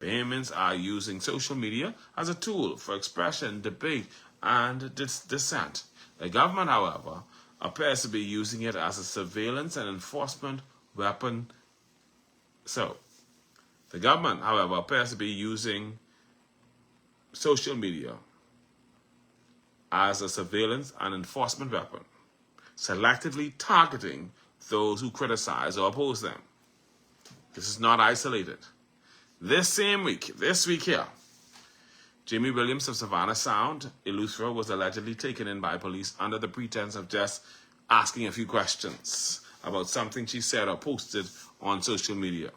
Bahamians are using social media as a tool for expression, debate, and dissent. The government, however, appears to be using it as a surveillance and enforcement weapon. So, the government, however, appears to be using social media as a surveillance and enforcement weapon, selectively targeting those who criticize or oppose them. This is not isolated. This week here, Jamie Williams of Savannah Sound, Eleuthera, was allegedly taken in by police under the pretense of just asking a few questions about something she said or posted on social media.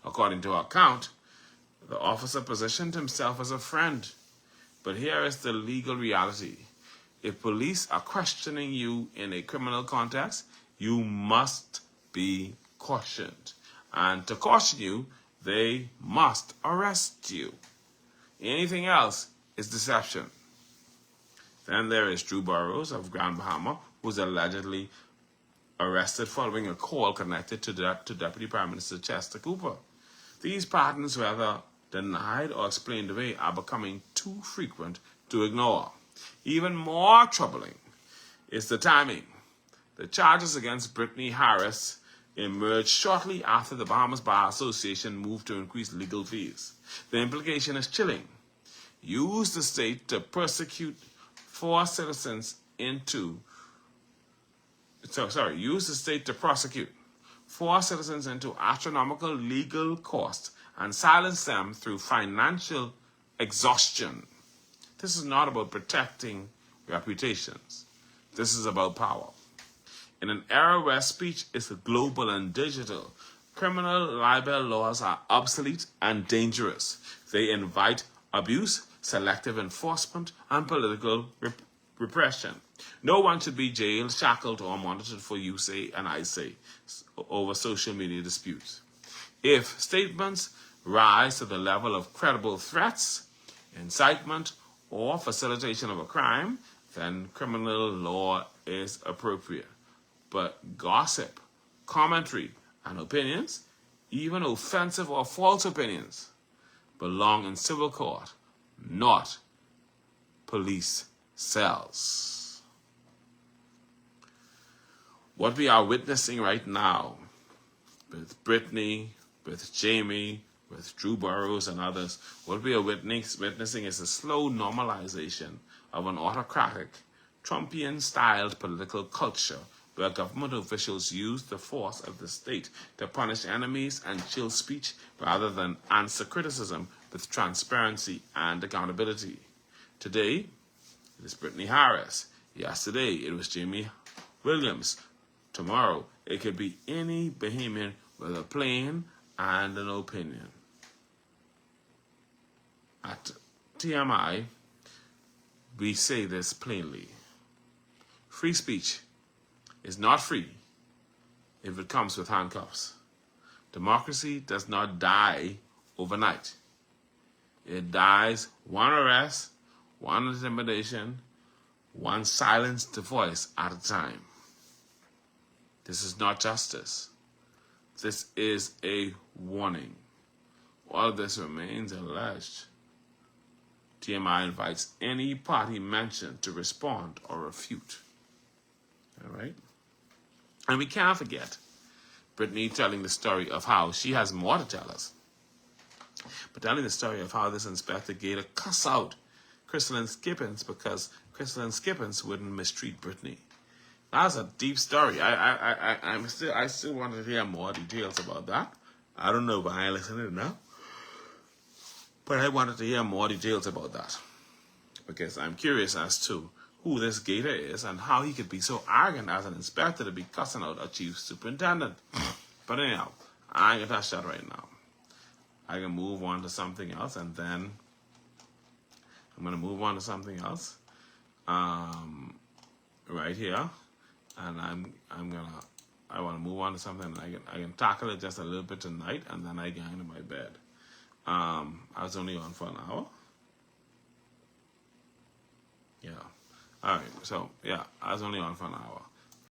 According to her account, the officer positioned himself as a friend. But here is the legal reality. If police are questioning you in a criminal context, you must be cautioned. And to caution you, they must arrest you. Anything else is deception. Then there is Drew Burrows of Grand Bahama, who was allegedly arrested following a call connected to Deputy Prime Minister Chester Cooper. These patterns, whether denied or explained away, are becoming too frequent to ignore. Even more troubling is the timing. The charges against Brittany Harris emerged shortly after the Bahamas Bar Association moved to increase legal fees. The implication is chilling. Use the state to prosecute four citizens into astronomical legal costs and silence them through financial exhaustion. This is not about protecting reputations. This is about power. In an era where speech is global and digital, criminal libel laws are obsolete and dangerous. They invite abuse, selective enforcement, and political repression. No one should be jailed, shackled, or monitored for you say and I say over social media disputes. If statements rise to the level of credible threats, incitement, or facilitation of a crime, then criminal law is appropriate. But gossip, commentary, and opinions, even offensive or false opinions, belong in civil court, not police cells. What we are witnessing right now with Brittany, with Jamie, with Drew Burrows and others, what we are witnessing is a slow normalization of an autocratic, Trumpian-styled political culture where government officials use the force of the state to punish enemies and chill speech rather than answer criticism with transparency and accountability. Today, it is Brittany Harris. Yesterday, it was Jamie Williams. Tomorrow, it could be any Bahamian with a plan and an opinion. At TMI, we say this plainly. Free speech is not free if it comes with handcuffs. Democracy does not die overnight. It dies one arrest, one intimidation, one silenced voice at a time. This is not justice. This is a warning. All of this remains alleged. TMI invites any party mentioned to respond or refute. All right? And we can't forget Brittany telling the story of how she has more to tell us. But telling the story of how this Inspector Gator cussed out Crystalline Skippins because Crystalline Skippins wouldn't mistreat Brittany. That's a deep story. I still want to hear more details about that. I don't know if I ain't listening now. But I wanted to hear more details about that. Because I'm curious as to who this Gator is and how he could be so arrogant as an inspector to be cussing out a chief superintendent. But anyhow, I ain't gonna touch that right now. I can move on to something else, and then I'm gonna move on to something else. Right here. And I want to move on to something, and I can tackle it just a little bit tonight, and then I get into my bed. I was only on for an hour. Yeah. All right. So, yeah, I was only on for an hour.